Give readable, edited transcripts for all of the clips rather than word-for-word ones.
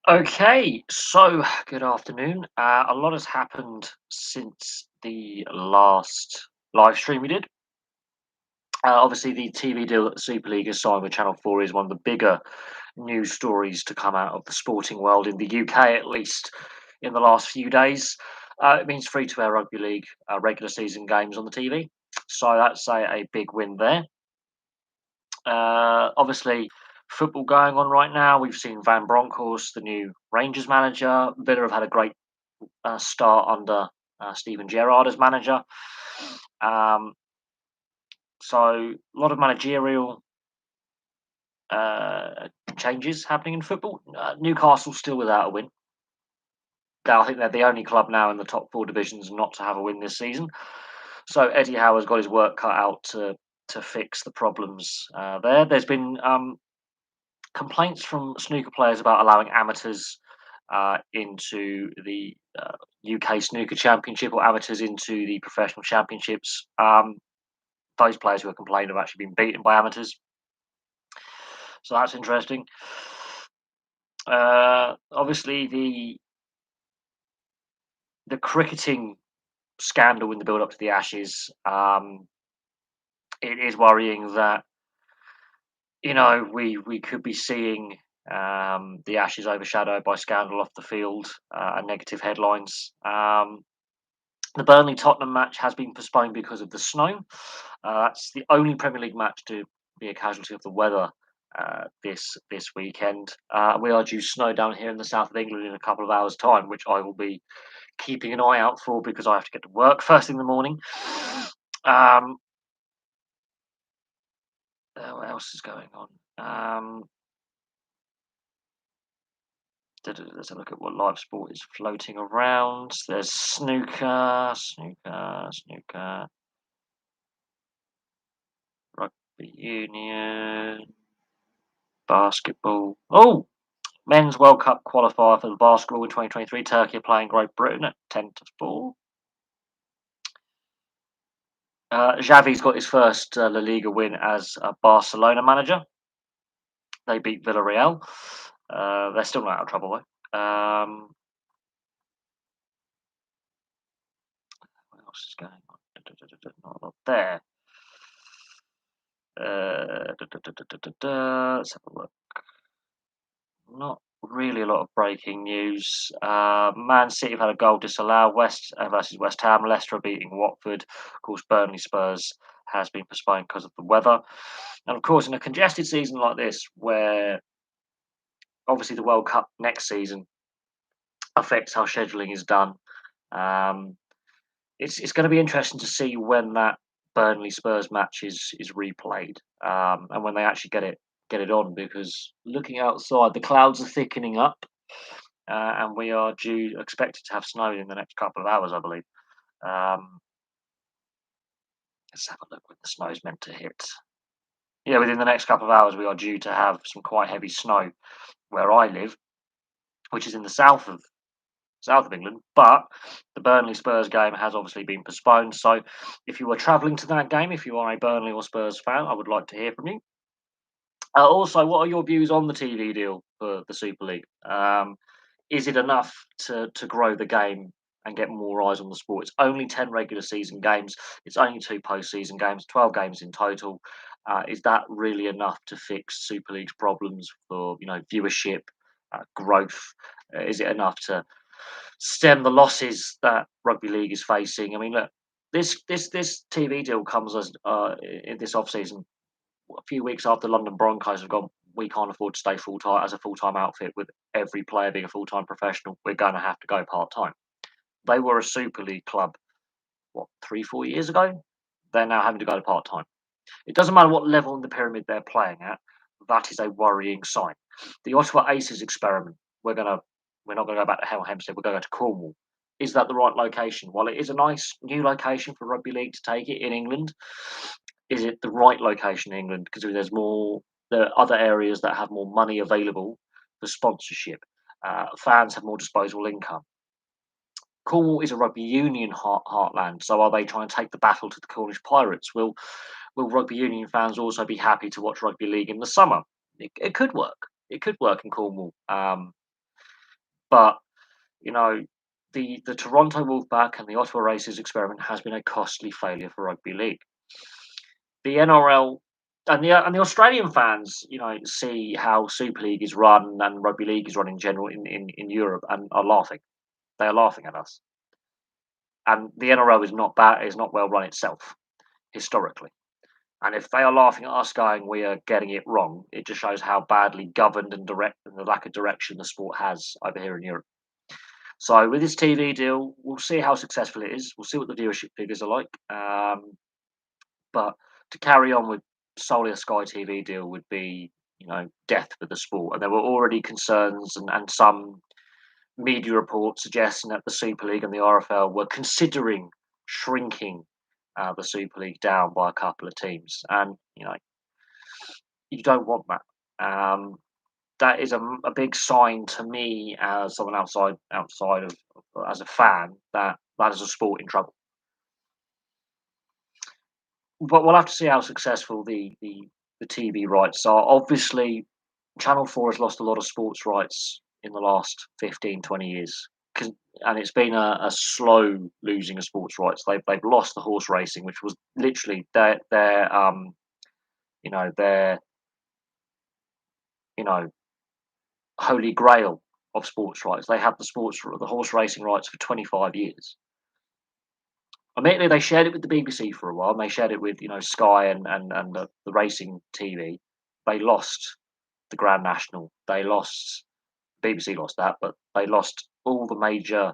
Okay, so good afternoon. A lot has happened since the last live stream we did. Obviously, the TV deal that the Super League has signed with Channel 4 is one of the bigger news stories to come out of the sporting world in the UK, at least in the last few days. It means free to air rugby league regular season games on the TV. So that's a big win there. Obviously, football going on right now. We've seen Van Bronckhorst, the new Rangers manager. Villa have had a great start under Steven Gerrard as manager. Um, so a lot of managerial uh, changes happening in football. Newcastle still without a win. I think they're the only club now in the top four divisions not to have a win this season. So Eddie Howe's got his work cut out to fix the problems there. There's been complaints from snooker players about allowing amateurs into the UK Snooker Championship or amateurs into the professional championships. Those players who are complaining have actually been beaten by amateurs, so that's interesting. Obviously, the cricketing scandal in the build up to the Ashes. It is worrying that we could be seeing the Ashes overshadowed by scandal off the field and negative headlines. The Burnley Tottenham match has been postponed because of the snow. That's the only Premier League match to be a casualty of the weather this weekend. We are due snow down here in the south of England in a couple of hours' time, which I will be keeping an eye out for because I have to get to work first thing in the morning. Um, what else is going on? Let's have a look at what live sport is floating around. There's snooker, rugby union, basketball. Oh, men's World Cup qualifier for the basketball in 2023. Turkey are playing Great Britain at 10-4. Xavi's got his first La Liga win as a Barcelona manager. They beat Villarreal. They're still not out of trouble though. What else is going on? Not a lot there. Let's have a look. Not really a lot of breaking news. Man City have had a goal disallowed. West versus West Ham. Leicester are beating Watford. Of course, Burnley Spurs has been postponed because of the weather. And of course, in a congested season like this, where obviously the World Cup next season affects how scheduling is done, um, it's going to be interesting to see when that Burnley Spurs match is replayed and when they actually get it on because looking outside, the clouds are thickening up and we are due expected to have snow in the next couple of hours, I believe. Um, let's have a look when the snow is meant to hit. Yeah, within the next couple of hours, we are due to have some quite heavy snow where I live, which is in the south of England. But the Burnley Spurs game has obviously been postponed. So if you were travelling to that game, if you are a Burnley or Spurs fan, I would like to hear from you. Also, what are your views on the TV deal for the Super League? Is it enough to grow the game and get more eyes on the sport? It's only 10 regular season games. It's only two postseason games, 12 games in total. Is that really enough to fix Super League's problems for viewership, growth? Is it enough to stem the losses that rugby league is facing? I mean, look, this TV deal comes as in this off season a few weeks after London Broncos have gone. We can't afford to stay full time as a full time outfit with every player being a full time professional. We're going to have to go part time. They were a Super League club, what, 3, 4 years ago? They're now having to go to part time. It doesn't matter what level in the pyramid they're playing at. That is a worrying sign. The Ottawa Aces experiment. We're not going to go back to Hemel Hempstead. We're going to go to Cornwall. Is that the right location? While it is a nice new location for rugby league to take it in England, is it the right location in England? Because there are other areas that have more money available for sponsorship. Fans have more disposable income. Cornwall is a rugby union heartland, so are they trying to take the battle to the Cornish Pirates? Will rugby union fans also be happy to watch rugby league in the summer? It could work. It could work in Cornwall. But you know, the Toronto Wolfpack and the Ottawa Racers experiment has been a costly failure for rugby league. The NRL and the Australian fans, see how Super League is run and rugby league is run in general in Europe and are laughing. They are laughing at us. And the NRL is not bad, is not well run itself historically. And if they are laughing at us going, we are getting it wrong, it just shows how badly governed and direct and the lack of direction the sport has over here in Europe. So with this TV deal, we'll see how successful it is. We'll see what the viewership figures are like. But to carry on with solely a Sky TV deal would be, death for the sport. And there were already concerns and some media reports suggesting that the Super League and the RFL were considering shrinking the Super League down by a couple of teams. And, you don't want that. That is a big sign to me as someone outside of as a fan that is a sport in trouble. But we'll have to see how successful the TV rights are. Obviously, Channel 4 has lost a lot of sports rights in the last 15, 20 years. And it's been a slow losing of sports rights. They've lost the horse racing, which was literally you know, their, you know, holy grail of sports rights. They had the horse racing rights for 25 years. Admittedly, they shared it with the BBC for a while, and they shared it with Sky and the racing TV. They lost the Grand National. They lost BBC lost that, but they lost all the major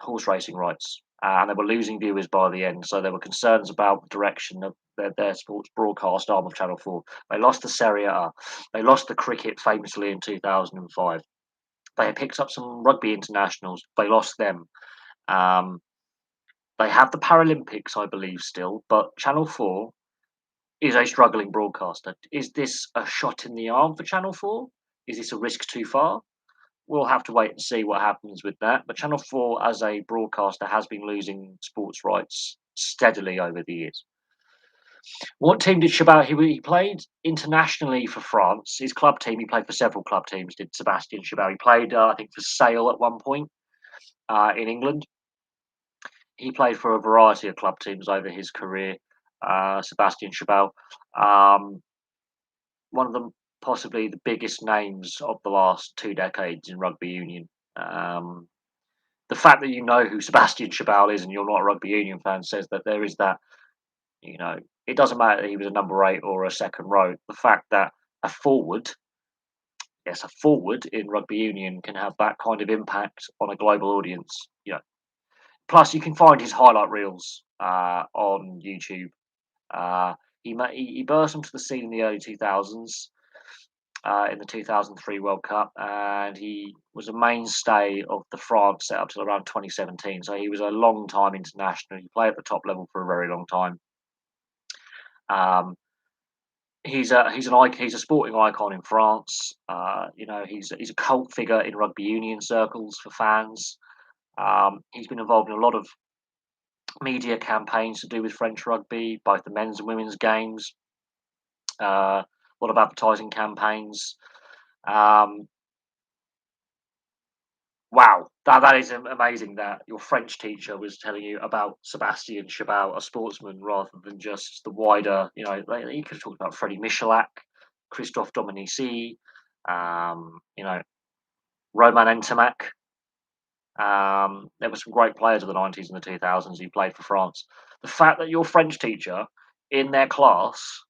horse racing rights, and they were losing viewers by the end. So there were concerns about the direction of their sports broadcast arm of Channel 4. They lost the Serie A. They lost the cricket famously in 2005. They had picked up some rugby internationals. They lost them. Um, they have the Paralympics, I believe, still, but Channel 4 is a struggling broadcaster. Is this a shot in the arm for Channel 4? Is this a risk too far? We'll have to wait and see what happens with that. But Channel 4, as a broadcaster, has been losing sports rights steadily over the years. What team did Chabot? He played internationally for France. His club team, he played for several club teams, did Sebastian Chabot. He played, I think, for Sale at one point in England. He played for a variety of club teams over his career, Sebastian Chabot. One of them possibly the biggest names of the last 2 decades in rugby union. The fact that you know who Sebastian Chabot is and you're not a rugby union fan says that there is that, it doesn't matter that he was a number 8 or a second row. The fact that a forward, yes, a forward in rugby union can have that kind of impact on a global audience. Plus, you can find his highlight reels on YouTube. He burst onto the scene in the early 2000s. In the 2003 World Cup, and he was a mainstay of the France set up till around 2017. So he was a long time international. He played at the top level for a very long time. He's a sporting icon in France. He's a cult figure in rugby union circles for fans. He's been involved in a lot of media campaigns to do with French rugby, both the men's and women's games. A lot of advertising campaigns. Wow, that is amazing that your French teacher was telling you about Sebastian Chabot, a sportsman, rather than just the wider. You could have talked about Freddie Michalak, Christophe Dominici, Romain Ntamack. There were some great players of the 90s and the 2000s who played for France. The fact that your French teacher in their class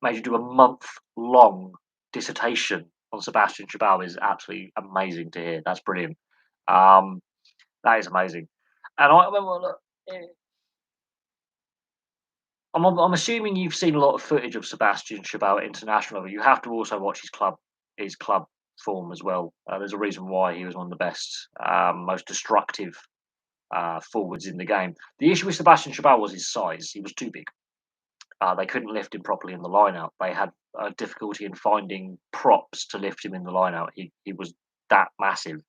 made you do a month-long dissertation on Sebastian Chabot is absolutely amazing to hear. That's brilliant. That is amazing. And I'm assuming you've seen a lot of footage of Sebastian Chabot at international level. You have to also watch his club form as well. There's a reason why he was one of the best, most destructive forwards in the game. The issue with Sebastian Chabot was his size. He was too big. They couldn't lift him properly in the line-out. They had difficulty in finding props to lift him in the line-out. He was that massive.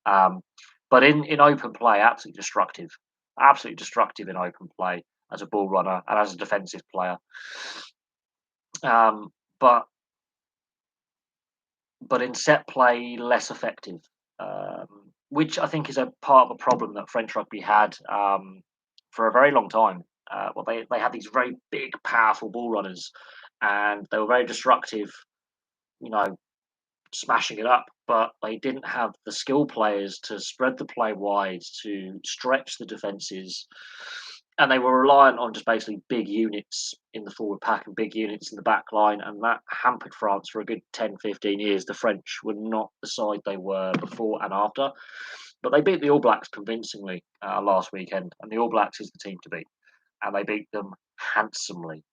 But in open play, absolutely destructive in open play as a ball runner and as a defensive player. But in set play, less effective. which I think is a part of a problem that French rugby had for a very long time. Well, they had these very big, powerful ball runners, and they were very destructive. You know, smashing it up, but they didn't have the skill players to spread the play wide, to stretch the defences, and they were reliant on just basically big units in the forward pack and big units in the back line, and that hampered France for a good 10, 15 years. The French were not the side they were before and after, but they beat the All Blacks convincingly last weekend, and the All Blacks is the team to beat, and they beat them handsomely.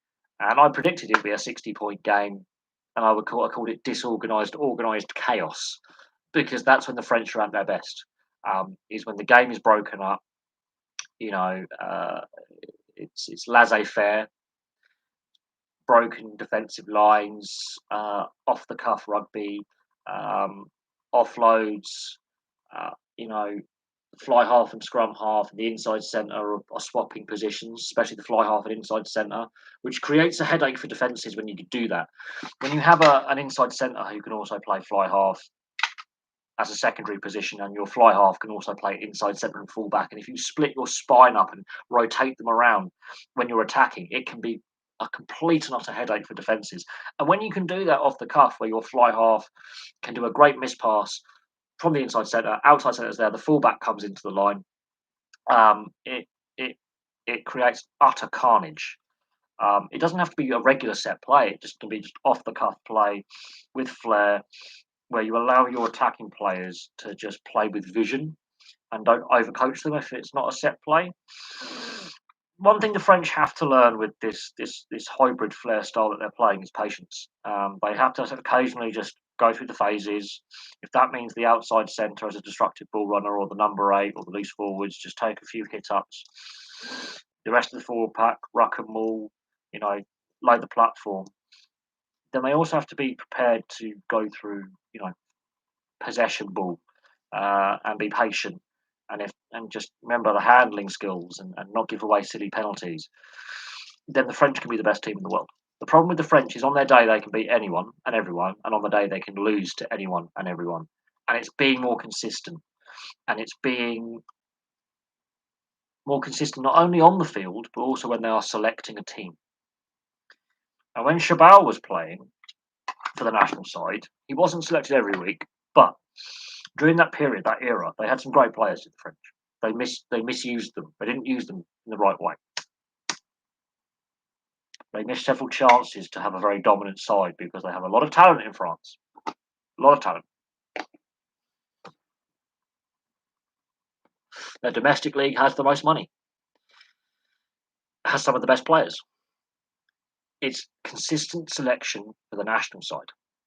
And I predicted it'd be a 60-point game, and I called it disorganised, organised chaos, because that's when the French are at their best. Is when the game is broken up. You know, it's laissez-faire, broken defensive lines, off the cuff rugby, um, offloads. You know, fly half and scrum half and the inside centre are swapping positions, especially the fly half and inside centre, which creates a headache for defences when you do that. When you have an inside centre who can also play fly half as a secondary position, and your fly half can also play inside centre and full back, and if you split your spine up and rotate them around when you're attacking, it can be a complete and utter headache for defences. And when you can do that off the cuff, where your fly half can do a great miss pass from the inside centre, outside centre is there, the fullback comes into the line. It it it creates utter carnage. It doesn't have to be a regular set play; it just can be just off the cuff play with flair, where you allow your attacking players to just play with vision and don't overcoach them if it's not a set play. One thing the French have to learn with this hybrid flair style that they're playing is patience. They have to occasionally just go through the phases. If that means the outside centre as a destructive ball runner, or the number 8, or the loose forwards, just take a few hit ups. The rest of the forward pack, ruck and maul, you know, lay the platform. Then they also have to be prepared to go through, possession ball, and be patient, and just remember the handling skills, and not give away silly penalties. Then the French can be the best team in the world. The problem with the French is on their day they can beat anyone and everyone, and on the day they can lose to anyone and everyone. And it's being more consistent, and it's being more consistent not only on the field but also when they are selecting a team. And when Chabal was playing for the national side, he wasn't selected every week, but during that period, that era, they had some great players in the French. They misused them. They didn't use them in the right way. They missed several chances to have a very dominant side because they have a lot of talent in France. A lot of talent. Their domestic league has the most money. Has some of the best players. It's consistent selection for the national side.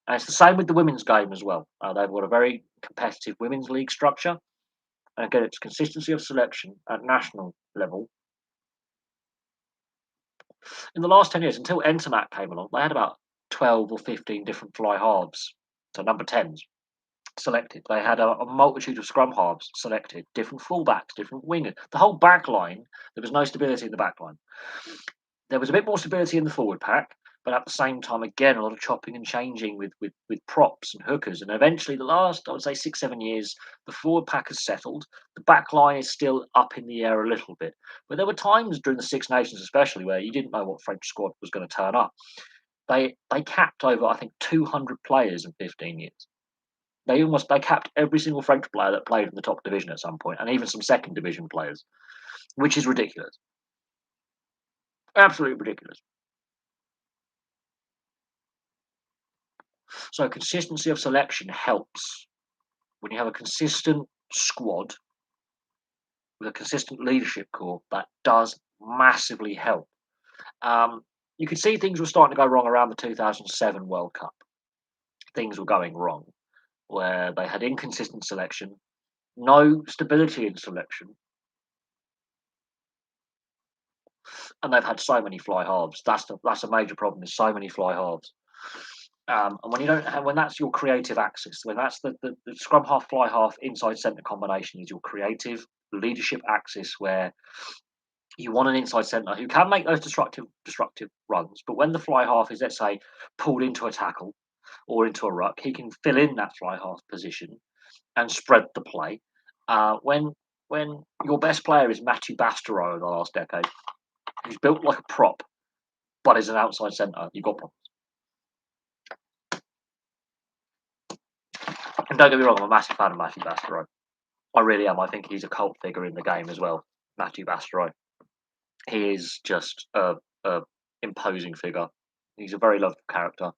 And it's the same with the women's game as well. They've got a very competitive women's league structure. And again, it's consistency of selection at national level. In the last 10 years, until Entermac came along, they had about 12 or 15 different fly halves, so number 10s selected. They had a multitude of scrum halves selected, different fullbacks, different wingers. The whole back line, there was no stability in the back line. There was a bit more stability in the forward pack, but at the same time, again, a lot of chopping and changing with props and hookers. And eventually, the last, I would say, 6, 7 years, the forward pack has settled. The back line is still up in the air a little bit. But there were times during the Six Nations, especially, where you didn't know what French squad was going to turn up. They capped over, I think, 200 players in 15 years. They capped every single French player that played in the top division at some point, and even some second division players, which is ridiculous. Absolutely ridiculous. So consistency of selection helps. When you have a consistent squad with a consistent leadership core, that does massively help. You could see things were starting to go wrong around the 2007 World Cup. Things were going wrong, where they had inconsistent selection, no stability in selection, and they've had so many fly halves. That's a major problem. There's so many fly halves. And when that's your creative axis, when that's the scrum half, fly half, inside centre combination is your creative leadership axis, where you want an inside centre who can make those destructive runs, but when the fly half is, let's say, pulled into a tackle or into a ruck, he can fill in that fly half position and spread the play. When your best player is Matthew Bastareaud over the last decade, who's built like a prop, but is an outside centre, you've got problems. And don't get me wrong, I'm a massive fan of Matthew Bastareaud. I really am. I think he's a cult figure in the game as well. Matthew Bastareaud. He is just a imposing figure. He's a very lovable character,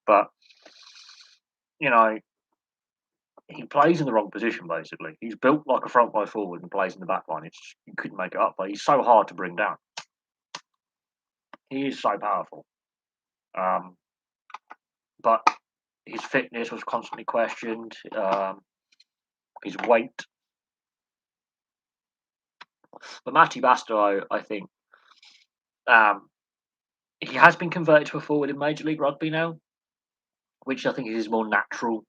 but you know he plays in the wrong position. Basically, he's built like a front row forward and plays in the back line. You couldn't make it up, but he's so hard to bring down. He is so powerful, um, but his fitness was constantly questioned. His weight, but Matthew Bastareaud, I think, um, he has been converted to a forward in Major League Rugby now, which I think is his more natural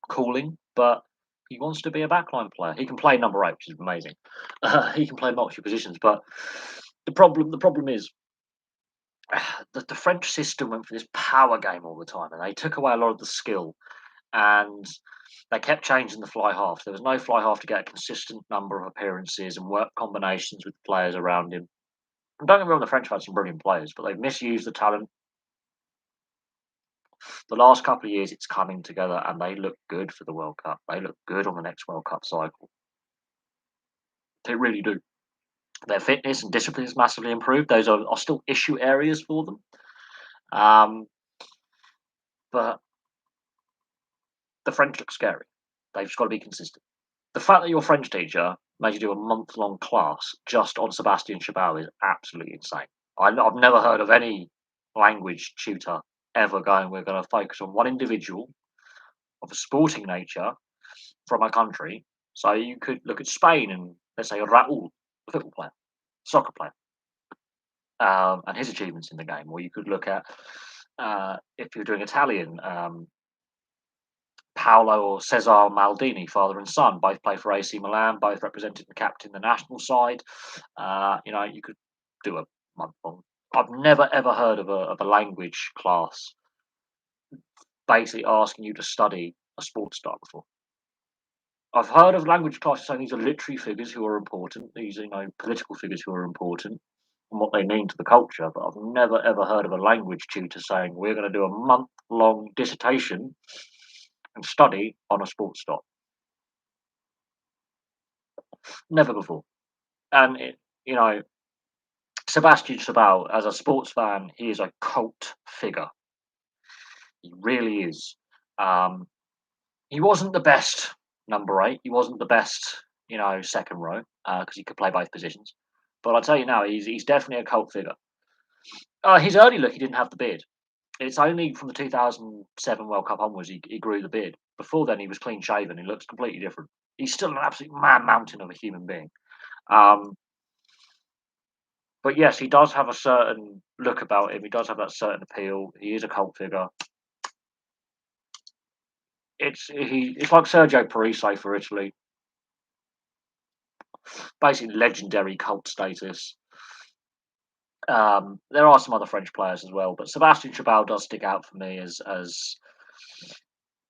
calling. But he wants to be a backline player. He can play number 8, which is amazing. He can play multiple positions, but the problem is that the French system went for this power game all the time, and they took away a lot of the skill, and they kept changing the fly half. There was no fly half to get a consistent number of appearances and work combinations with the players around him. And don't get me wrong, the French have had some brilliant players, but they've misused the talent. The last couple of years, it's coming together, and they look good for the World Cup. They look good on the next World Cup cycle. They really do. Their fitness and discipline is massively improved. Those are still issue areas for them. Um, but the French look scary. They've just got to be consistent. The fact that your French teacher made you do a month-long class just on Sebastian Chabal is absolutely insane. I've never heard of any language tutor ever going, we're going to focus on one individual of a sporting nature from a country. So you could look at Spain and let's say Raúl, a football player, soccer player, and his achievements in the game. Or you could look at, if you're doing Italian, Paolo or Cesar Maldini, father and son, both play for AC Milan, both represented and captain the national side. You could do a month long. I've never ever heard of a language class basically asking you to study a sports star before. I've heard of language classes saying these are literary figures who are important. These are, political figures who are important and what they mean to the culture. But I've never ever heard of a language tutor saying we're going to do a month-long dissertation and study on a sports star. Never before. And Sebastian Chabal, as a sports fan, he is a cult figure. He really is. Um, he wasn't the best number 8. He wasn't the best, second row because he could play both positions. But I'll tell you now, he's definitely a cult figure. His early look, he didn't have the beard. It's only from the 2007 World Cup onwards he grew the beard. Before then, he was clean shaven. He looks completely different. He's still an absolute man mountain of a human being. But yes, he does have a certain look about him. He does have that certain appeal. He is a cult figure. It's like Sergio Parisse for Italy. Basically, legendary cult status. There are some other French players as well, but Sebastian Chabal does stick out for me as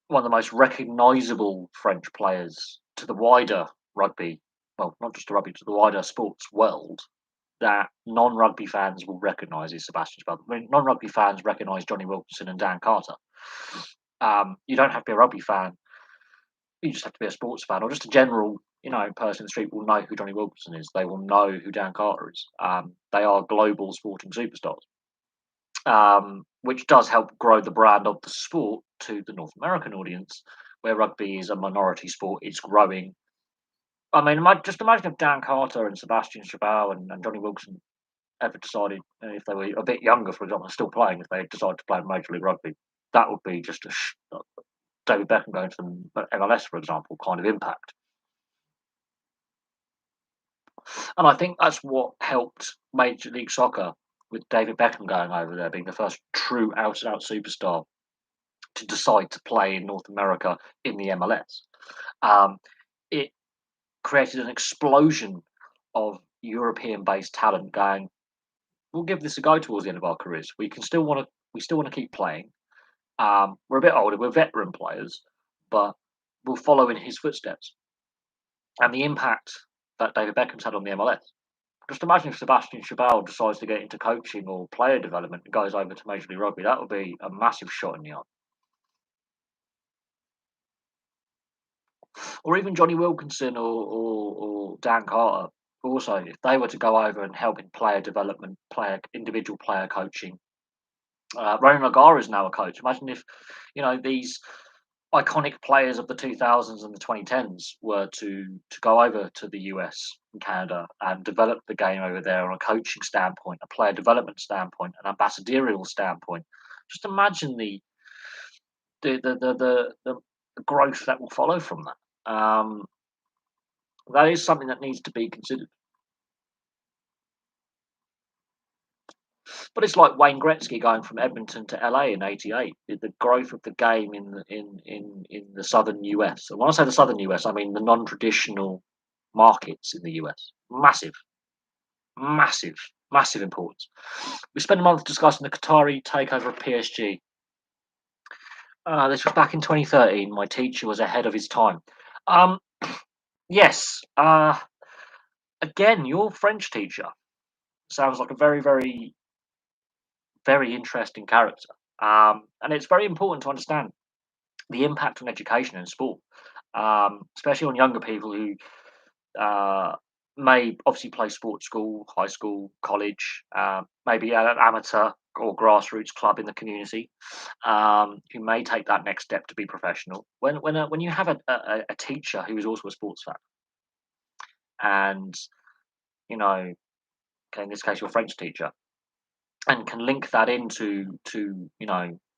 one of the most recognisable French players to the wider rugby. Well, not just the rugby, to the wider sports world. That non-rugby fans will recognise is Sebastian Chabal. I mean, non-rugby fans recognise Johnny Wilkinson and Dan Carter. You don't have to be a rugby fan. You just have to be a sports fan or just a general, person in the street will know who Johnny Wilkinson is. They will know who Dan Carter is. They are global sporting superstars, which does help grow the brand of the sport to the North American audience, where rugby is a minority sport. It's growing. I mean, just imagine if Dan Carter and Sebastian Chabal and Johnny Wilkinson ever decided, if they were a bit younger, for example, still playing, if they decided to play Major League Rugby, that would be just David Beckham going to the MLS, for example, kind of impact. And I think that's what helped Major League Soccer with David Beckham going over there, being the first true out-and-out superstar to decide to play in North America in the MLS. It created an explosion of European-based talent going, we'll give this a go towards the end of our careers. We still want to keep playing. We're a bit older, we're veteran players, but will follow in his footsteps. And the impact that David Beckham's had on the MLS. Just imagine if Sebastian Chabal decides to get into coaching or player development and goes over to Major League Rugby. That would be a massive shot in the arm. Or even Johnny Wilkinson or Dan Carter. Also, if they were to go over and help in player development, individual player coaching. Ronan O'Gara is now a coach. Imagine if, these iconic players of the 2000s and the 2010s were to go over to the US and Canada and develop the game over there on a coaching standpoint, a player development standpoint, an ambassadorial standpoint. Just imagine the growth that will follow from that. That is something that needs to be considered. But it's like Wayne Gretzky going from Edmonton to LA in '88. The growth of the game in the southern US. And when I say the southern US, I mean the non-traditional markets in the US. Massive, massive, massive importance. We spent a month discussing the Qatari takeover of PSG. This was back in 2013. My teacher was ahead of his time. Um, yes. Again, your French teacher sounds like a very, very, very interesting character. And it's very important to understand the impact on education and sport, especially on younger people who may obviously play sport at school, high school, college, maybe at an amateur or grassroots club in the community, who may take that next step to be professional. When you have a teacher who is also a sports fan, and okay, in this case, your French teacher, and can link that into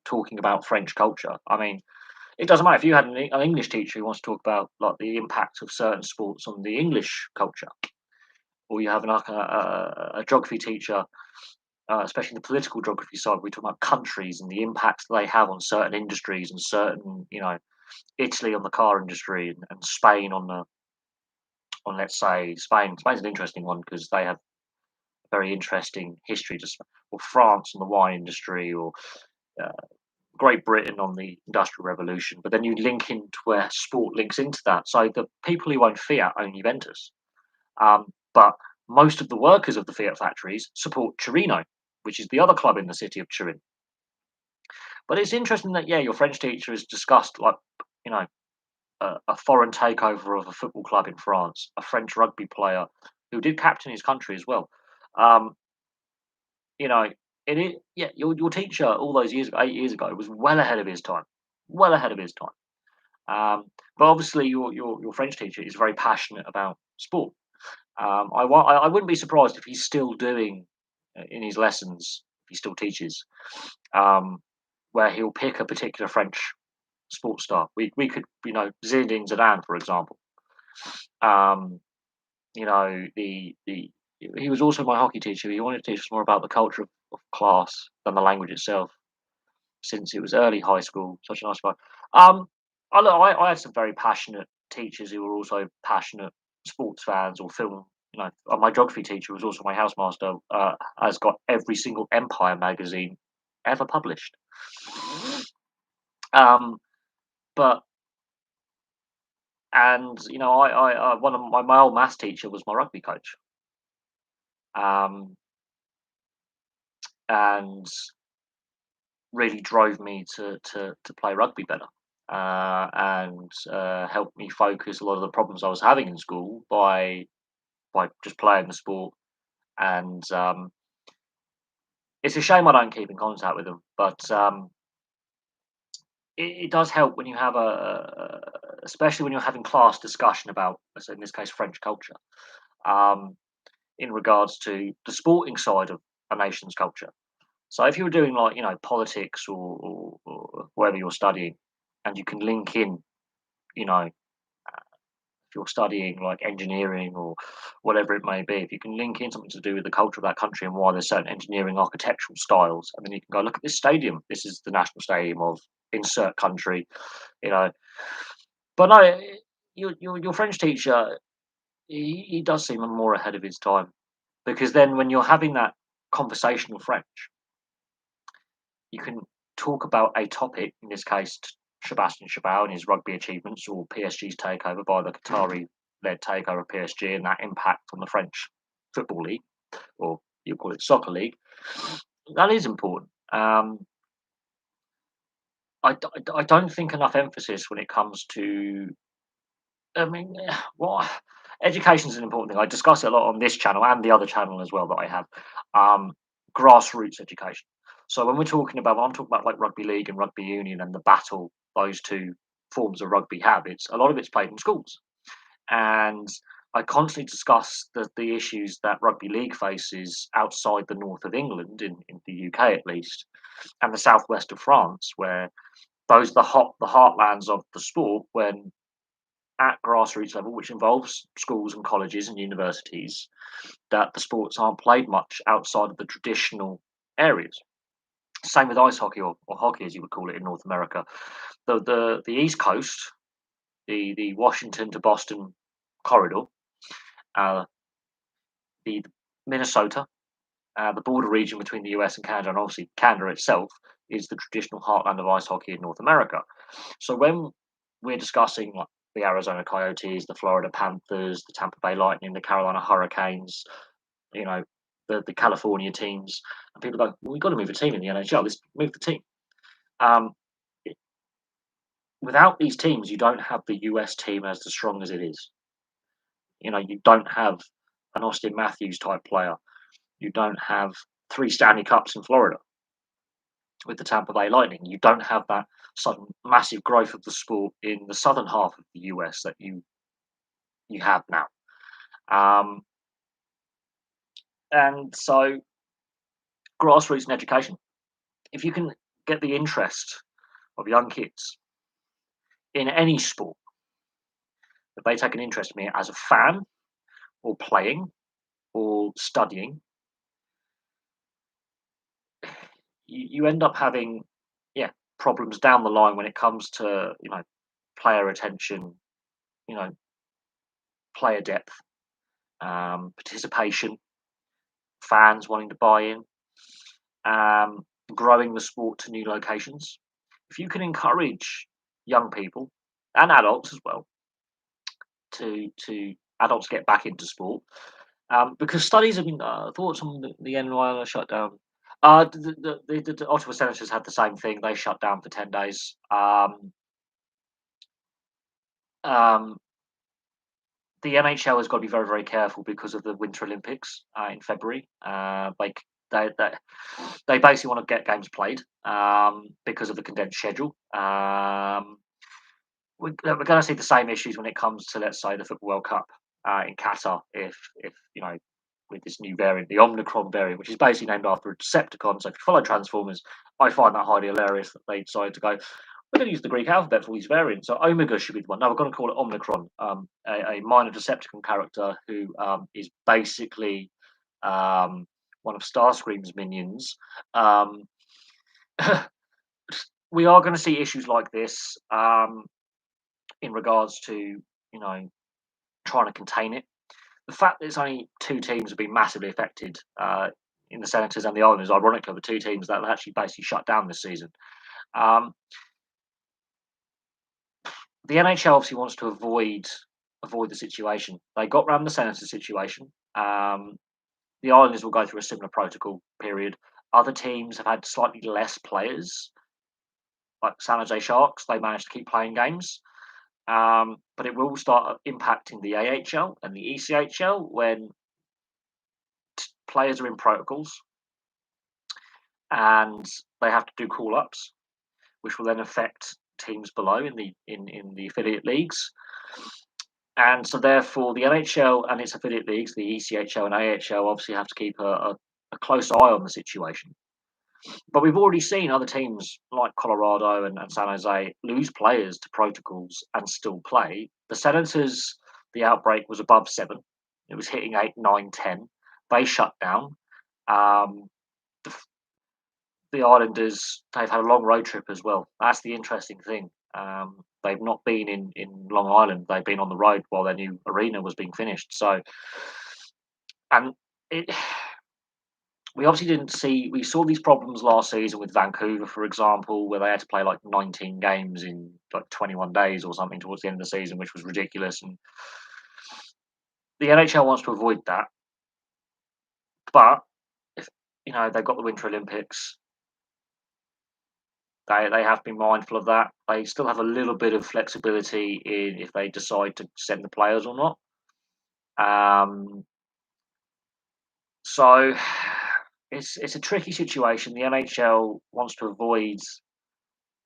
talking about French culture. I mean, it doesn't matter if you had an English teacher who wants to talk about like the impact of certain sports on the English culture, or you have like a geography teacher, especially the political geography side. We talk about countries and the impacts they have on certain industries and certain, Italy on the car industry and Spain on let's say Spain. Spain's an interesting one because they have a very interesting history, or France on the wine industry, or uh, Great Britain on the Industrial Revolution, but then you link into where sport links into that. So the people who own Fiat own Juventus, but most of the workers of the Fiat factories support Torino, which is the other club in the city of Turin. But it's interesting that your French teacher has discussed you know a foreign takeover of a football club in France, a French rugby player who did captain his country as well. Um, you know, your teacher all those years ago, 8 years ago, was well ahead of his time, well ahead of his time. But obviously, your French teacher is very passionate about sport. I wouldn't be surprised if he's still doing in his lessons. If he still teaches, um, where he'll pick a particular French sports star. We could Zinedine Zidane, for example. Um, the he was also my hockey teacher. He wanted to teach us more about the culture of class than the language itself. Since it was early high school, such a nice guy. I had some very passionate teachers who were also passionate sports fans or film. My geography teacher was also my housemaster. Has got every single Empire magazine ever published. Um, but and one of my old maths teacher was my rugby coach. And really drove me to play rugby better, and helped me focus a lot of the problems I was having in school by just playing the sport. And it's a shame I don't keep in contact with them, but it does help when you have especially when you're having class discussion about, let's say in this case, French culture, um, in regards to the sporting side of a nation's culture. So if you were doing politics or whatever you're studying, and you can link in, if you're studying like engineering or whatever it may be, if you can link in something to do with the culture of that country and why there's certain engineering architectural styles, and then you can go look at this stadium. This is the national stadium of insert country, you know. But no, your French teacher, he does seem more ahead of his time, because then when you're having that conversational French, you can talk about a topic, in this case, Sebastian Chabal and his rugby achievements, or PSG's takeover by the Qatari-led takeover of PSG and that impact on the French football league, or you call it soccer league, that is important. I don't think enough emphasis when it comes to. I mean, what education is an important thing. I discuss it a lot on this channel and the other channel as well that I have. Um, Grassroots education. So when I'm talking about like rugby league and rugby union and the battle those two forms of rugby have. It's a lot of it's played in schools, and I constantly discuss the issues that rugby league faces outside the north of England, in the UK at least, and the southwest of France, where those are the heartlands of the sport when at grassroots level, which involves schools and colleges and universities, that the sports aren't played much outside of the traditional areas. Same with ice hockey, or hockey as you would call it in North America. The East Coast, the Washington to Boston corridor, uh, the Minnesota, the border region between the US and Canada, and obviously Canada itself is the traditional heartland of ice hockey in North America. So when we're discussing like the Arizona Coyotes, the Florida Panthers, the Tampa Bay Lightning, the Carolina Hurricanes, you know, the California teams, and people go, well, we've got to move a team in the NHL. Let's move the team. Um, Without these teams, you don't have the US team as strong as it is. You don't have an Austin Matthews type player. You don't have 3 Stanley Cups in Florida with the Tampa Bay Lightning. You don't have that sudden massive growth of the sport in the southern half of the US that you have now. Um, and so, grassroots and education. If you can get the interest of young kids in any sport, if they take an interest in it as a fan, or playing, or studying, you end up having, yeah, problems down the line when it comes to player attention, you know player depth, participation, fans wanting to buy in, um, growing the sport to new locations. If you can encourage young people and adults as well to adults get back into sport, because studies have been thoughts on the NYL shutdown. The Ottawa Senators had the same thing. They shut down for 10 days. Um, the NHL has got to be very, very careful because of the Winter Olympics in February. They they basically want to get games played because of the condensed schedule. We're going to see the same issues when it comes to, let's say, the Football World Cup in Qatar. If with this new variant, the Omicron variant, which is basically named after a Decepticon. So if you follow Transformers, I find that highly hilarious that they decided to go, we're going to use the Greek alphabet for these variants. So Omega should be the one. No, we're going to call it Omicron, a minor Decepticon character who is basically one of Starscream's minions. We are going to see issues like this in regards to trying to contain it. The fact that it's only 2 teams have been massively affected in the Senators and the Islanders, ironically, are the 2 teams that have actually basically shut down this season. Um, the NHL obviously wants to avoid the situation. They got around the Senators situation. The Islanders will go through a similar protocol period. Other teams have had slightly less players, like San Jose Sharks. They managed to keep playing games. But it will start impacting the AHL and the ECHL when players are in protocols and they have to do call-ups, which will then affect teams below in the affiliate leagues. And so therefore the NHL and its affiliate leagues, the ECHL and AHL, obviously have to keep a close eye on the situation. But we've already seen other teams like Colorado and San Jose lose players to protocols and still play. The Senators, the outbreak was above 7. It was hitting 8, 9, 10. They shut down. The Islanders, they've had a long road trip as well. That's the interesting thing. They've not been in Long Island. They've been on the road while their new arena was being finished. So, and it we obviously didn't see. We saw these problems last season with Vancouver, for example, where they had to play like 19 games in like 21 days or something towards the end of the season, which was ridiculous. And the NHL wants to avoid that, but if they've got the Winter Olympics, they have been mindful of that. They still have a little bit of flexibility in if they decide to send the players or not. Um, so it's a tricky situation. The NHL wants to avoid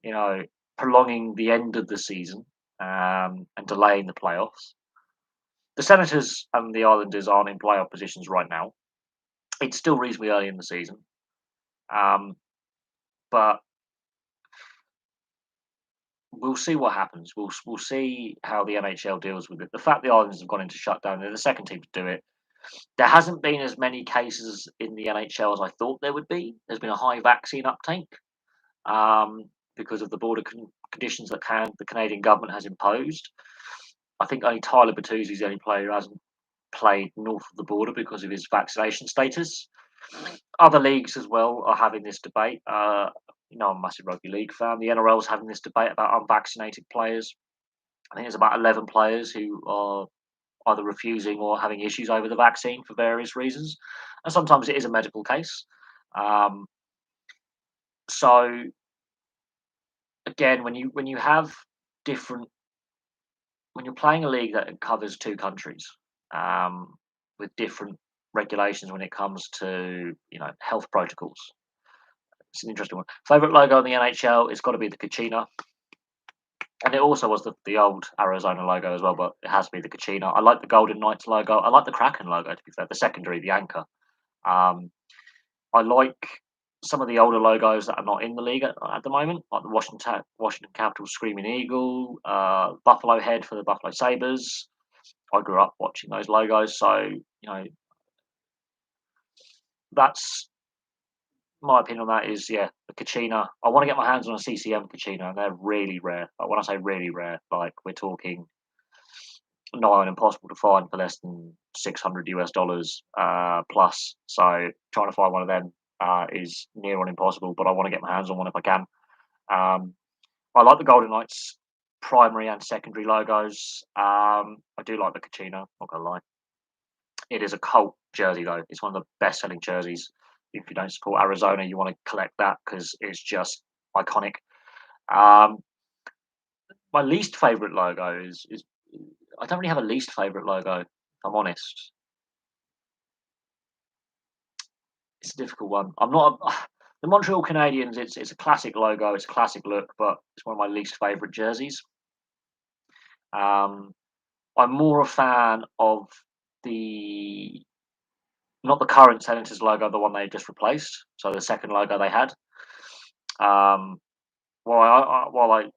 you know prolonging the end of the season and delaying the playoffs. The Senators and the Islanders aren't in playoff positions right now. It's still reasonably early in the season, um, but we'll see what happens. We'll see how the NHL deals with it. The fact the Islanders have gone into shutdown, they're the second team to do it. There hasn't been as many cases in the NHL as I thought there would be. There's been a high vaccine uptake because of the border conditions that the Canadian government has imposed. I think only Tyler Bertuzzi is the only player who hasn't played north of the border because of his vaccination status. Other leagues as well are having this debate. I'm a massive rugby league fan. The NRL is having this debate about unvaccinated players. I think there's about 11 players who are either refusing or having issues over the vaccine for various reasons, and sometimes it is a medical case. Um, so again, when you have different when you're playing a league that covers two countries um, with different regulations when it comes to health protocols, it's an interesting one. Favorite logo in the NHL? It's got to be the Kachina, and it also was the old Arizona logo as well, but it has to be the Kachina. I like the Golden Knights logo. I like the Kraken logo. To be fair, the secondary, the anchor. Um, I like some of the older logos that are not in the league at the moment, like the Washington Capitals Screaming Eagle, Buffalo Head for the Buffalo Sabres. I grew up watching those logos, so that's my opinion on that. Is the Kachina. I want to get my hands on a CCM Kachina, and they're really rare. But when I say really rare, like we're talking nigh on impossible to find for less than $600 plus. So trying to find one of them is near on impossible. But I want to get my hands on one if I can. Um, I like the Golden Knights primary and secondary logos. I do like the Kachina. Not gonna lie, it is a cult jersey though. It's one of the best selling jerseys. If you don't support Arizona, you want to collect that because it's just iconic. Um, my least favorite logo is I don't really have a least favorite logo. If I'm honest, it's a difficult one. I'm not the Montreal Canadiens. It's a classic logo. It's a classic look, but it's one of my least favorite jerseys. Um, I'm more a fan of the not the current Senators logo, the one they just replaced. So the second logo they had. Um, while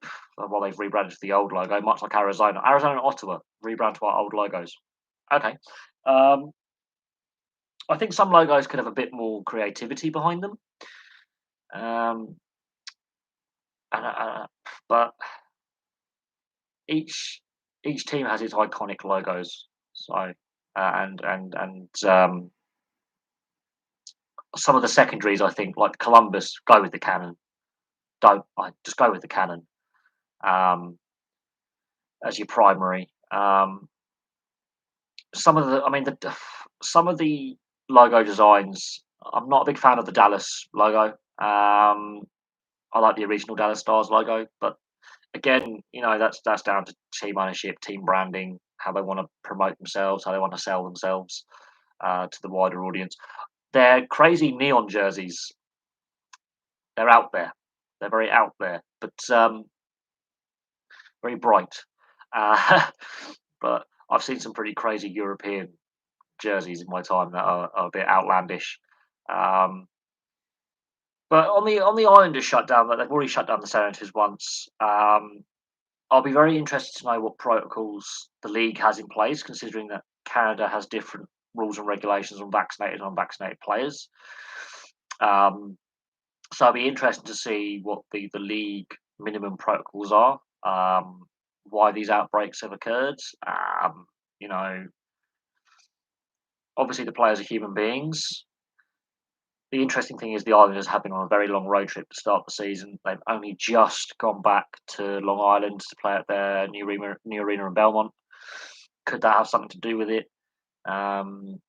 they've rebranded to the old logo, much like Arizona and Ottawa rebrand to our old logos. Okay. Um, I think some logos could have a bit more creativity behind them. Um, but each each team has its iconic logos. So and some of the secondaries, I think, like Columbus, go with the cannon. Don't I just go with the cannon um, as your primary. Some of the logo designs. I'm not a big fan of the Dallas logo. I like the original Dallas Stars logo, but again, that's down to team ownership, team branding, how they want to promote themselves, how they want to sell themselves to the wider audience. Their crazy neon jerseys, they're out there. They're very out there, but very bright. Uh, but I've seen some pretty crazy European jerseys in my time that are a bit outlandish. Um, but on the Islanders shutdown, that they've already shut down the Senators once. I'll be very interested to know what protocols the league has in place, considering that Canada has different rules and regulations on vaccinated and unvaccinated players. Um, so I'll be interested to see what the league minimum protocols are, why these outbreaks have occurred. You know, obviously the players are human beings. the interesting thing is the Islanders have been on a very long road trip to start the season. They've only just gone back to Long Island to play at their new arena in Belmont. Could that have something to do with it? Um,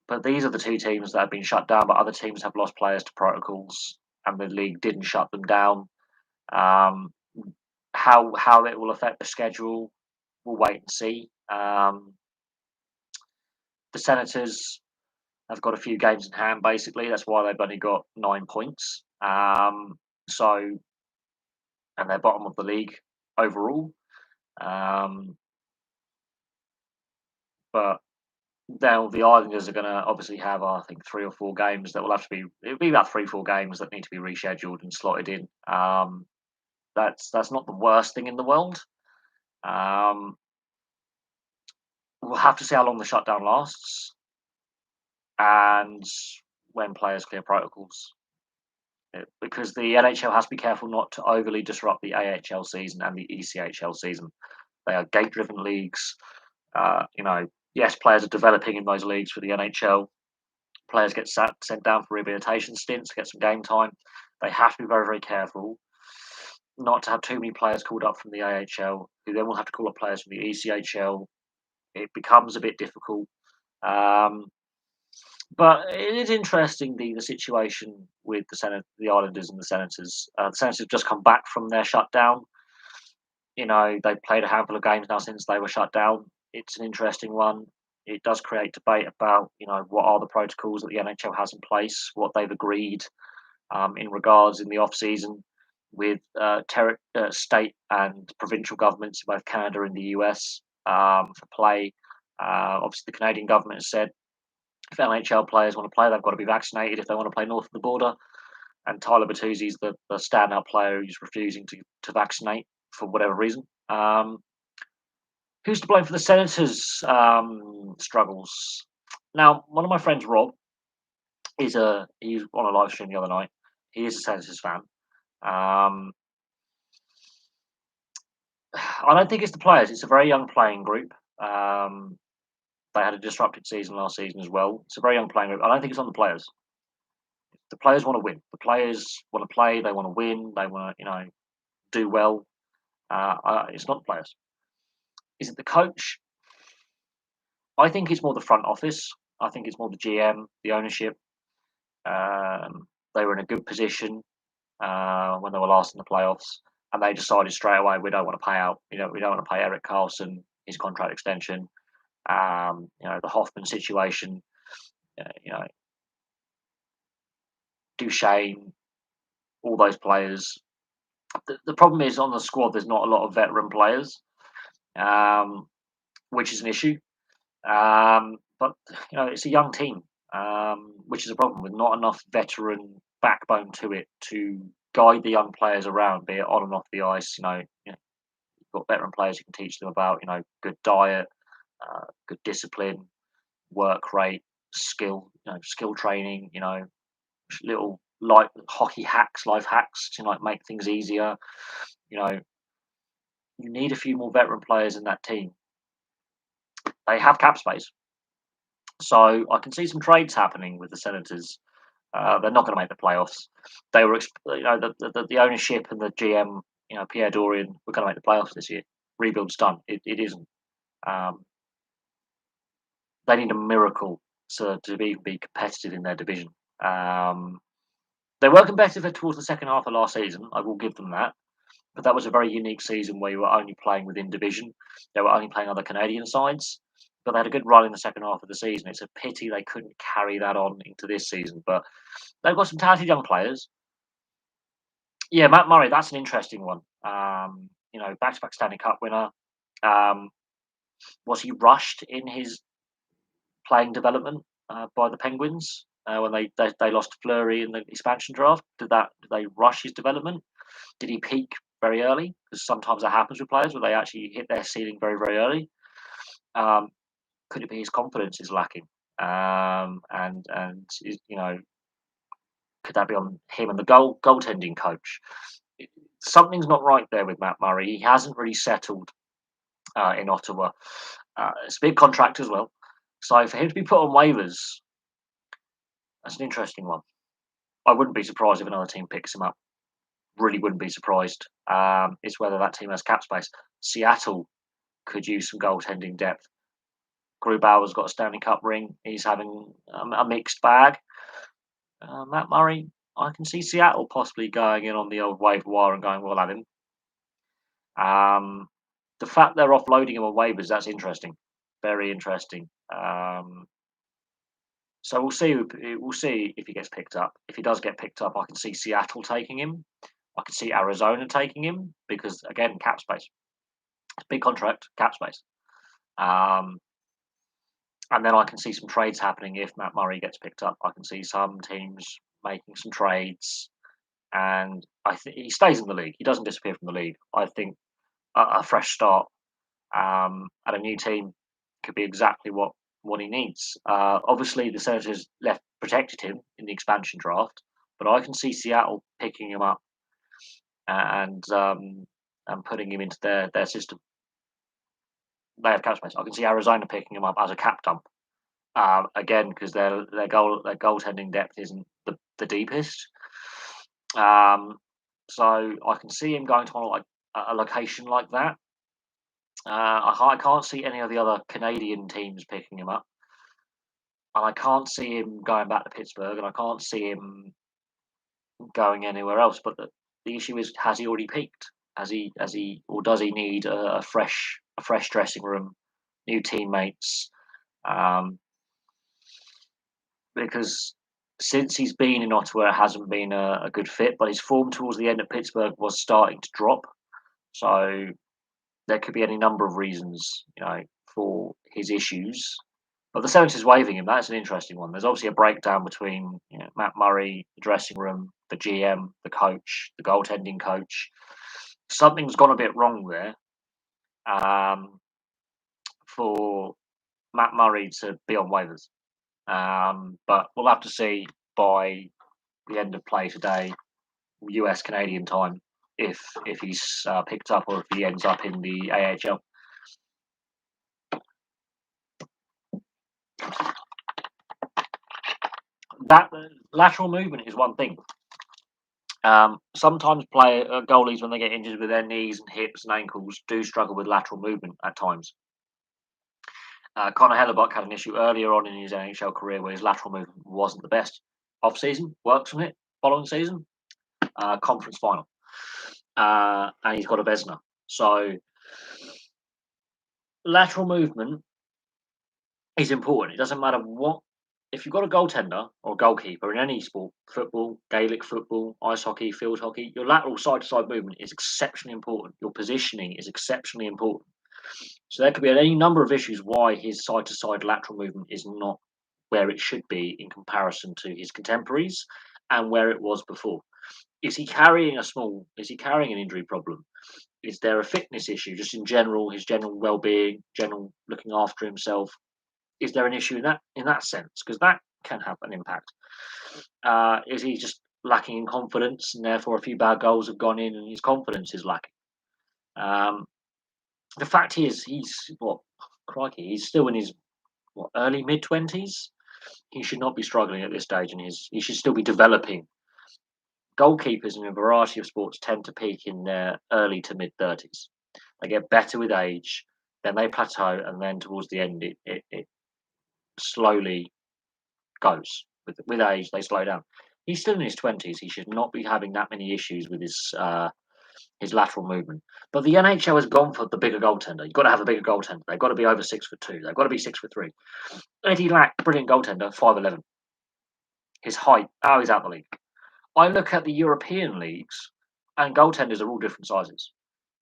but these are the two teams that have been shut down, but other teams have lost players to protocols, and the league didn't shut them down. Um, how it will affect the schedule, we'll wait and see. The Senators have got a few games in hand, basically. That's why they've only got 9 points. So, and they're bottom of the league overall. Um, but now the Islanders are going to obviously have, I think, 3 or 4 games that will have to be. It'll be about 3, 4 games that need to be rescheduled and slotted in. That's not the worst thing in the world. Um, we'll have to see how long the shutdown lasts and when players clear protocols. Because the NHL has to be careful not to overly disrupt the AHL season and the ECHL season. They are gate-driven leagues. Yes, players are developing in those leagues for the NHL. Players get sent down for rehabilitation stints to get some game time. They have to be very, very careful not to have too many players called up from the AHL, who then will have to call up players from the ECHL. It becomes a bit difficult. But it is interesting the situation with the Islanders and the Senators. The Senators have just come back from their shutdown. They've played a handful of games now since they were shut down. It's an interesting one. It does create debate about, what are the protocols that the NHL has in place, what they've agreed in regards in the off season with state and provincial governments in both Canada and the US for play. Obviously, the Canadian government has said if NHL players want to play, they've got to be vaccinated if they want to play north of the border. And Tyler Bertuzzi's the standout player who's refusing to vaccinate for whatever reason. Who's to blame for the Senators' struggles? Now, one of my friends, Rob, he was on a live stream the other night. He is a Senators fan. I don't think it's the players. It's a very young playing group. They had a disrupted season last season as well. It's a very young playing group. I don't think it's on the players. The players want to win. The players want to play. They want to win. They want to, do well. It's not the players. Is it the coach? I think it's more the front office. I think it's more the GM, the ownership. They were in a good position when they were last in the playoffs, and they decided straight away we don't want to pay out. We don't want to pay Erik Karlsson his contract extension. The Hoffman situation. Duchesne, all those players. The problem is on the squad. There's not a lot of veteran players, which is an issue. But it's a young team, which is a problem with not enough veteran backbone to it to guide the young players around, be it on and off the ice. You've got veteran players who can teach them about good diet, good discipline, work rate, skill, skill training. Little light hockey hacks, life hacks to make things easier. You need a few more veteran players in that team. They have cap space. So I can see some trades happening with the Senators. They're not going to make the playoffs. They were, the ownership and the GM, Pierre Dorion, we're going to make the playoffs this year. Rebuild's done. It isn't. They need a miracle to be competitive in their division. They were competitive towards the second half of last season. I will give them that. But that was a very unique season where you were only playing within division. They were only playing other Canadian sides. But they had a good run in the second half of the season. It's a pity they couldn't carry that on into this season. But they've got some talented young players. Yeah, Matt Murray, that's an interesting one. Back-to-back Stanley Cup winner. Was he rushed in his playing development by the Penguins when they lost Fleury in the expansion draft? Did they rush his development? Did he peak very early? Because sometimes that happens with players where they actually hit their ceiling very, very early. Could it be his confidence is lacking? And could that be on him and the goaltending coach? Something's not right there with Matt Murray. He hasn't really settled in Ottawa. It's a big contract as well. So for him to be put on waivers, That's an interesting one. I wouldn't be surprised if another team picks him up. Really wouldn't be surprised. It's whether that team has cap space. Seattle could use some goaltending depth. Grubauer's got a Stanley Cup ring. He's having a mixed bag. Matt Murray, I can see Seattle possibly going in on the old waiver wire and going, we'll have him. The fact they're offloading him on waivers, that's interesting. Very interesting. So we'll see. We'll see if he gets picked up. If he does get picked up, I can see Seattle taking him. I can see Arizona taking him because again, cap space. It's a big contract, cap space. And then I can see some trades happening if Matt Murray gets picked up. I can see some teams making some trades, and I think he stays in the league. He doesn't disappear from the league. I think a fresh start at a new team could be exactly what he needs. Obviously, the Senators left protected him in the expansion draft, but I can see Seattle picking him up and putting him into their system. They have cap space. I can see Arizona picking him up as a cap dump again because their goaltending depth isn't the deepest. So I can see him going to like a location like that. I can't see any of the other Canadian teams picking him up, and I can't see him going back to Pittsburgh, and I can't see him going anywhere else. But the issue is, has he already peaked? Has he, or does he need a fresh dressing room, new teammates? Because since he's been in Ottawa, it hasn't been a good fit. But his form towards the end at Pittsburgh was starting to drop, so there could be any number of reasons, for his issues. But the Senators waiving him, that's an interesting one. There's obviously a breakdown between Matt Murray, the dressing room, the GM, the coach, the goaltending coach. Something's gone a bit wrong there for Matt Murray to be on waivers. But we'll have to see by the end of play today, US Canadian time, if he's picked up or if he ends up in the AHL. That lateral movement is one thing. Sometimes goalies, when they get injured with their knees and hips and ankles, do struggle with lateral movement at times. Connor Hellebuck had an issue earlier on in his NHL career where his lateral movement wasn't the best. Off season, works on it. Following season, conference final, and he's got a Vezina. So lateral movement is important. It doesn't matter what. If you've got a goaltender or a goalkeeper in any sport, football, Gaelic football, ice hockey, field hockey, your lateral side-to-side movement is exceptionally important. Your positioning is exceptionally important. So there could be any number of issues why his side-to-side lateral movement is not where it should be in comparison to his contemporaries and where it was before. Is he carrying an injury problem? Is there a fitness issue just in general, his general well-being, general looking after himself? Is there an issue in that sense? Because that can have an impact. Is he just lacking in confidence, and therefore a few bad goals have gone in, and his confidence is lacking? The fact is, he's he's still in his early mid-20s. He should not be struggling at this stage, and he should still be developing. Goalkeepers in a variety of sports tend to peak in their early to mid-30s. They get better with age, then they plateau, and then towards the end, it slowly goes. With age, they slow down. He's still in his 20s. He should not be having that many issues with his lateral movement. But the NHL has gone for the bigger goaltender. You've got to have a bigger goaltender. They've got to be over 6'2". They've got to be 6'3". Eddie Lack, brilliant goaltender, 5'11". His height, he's out the league. I look at the European leagues, and goaltenders are all different sizes.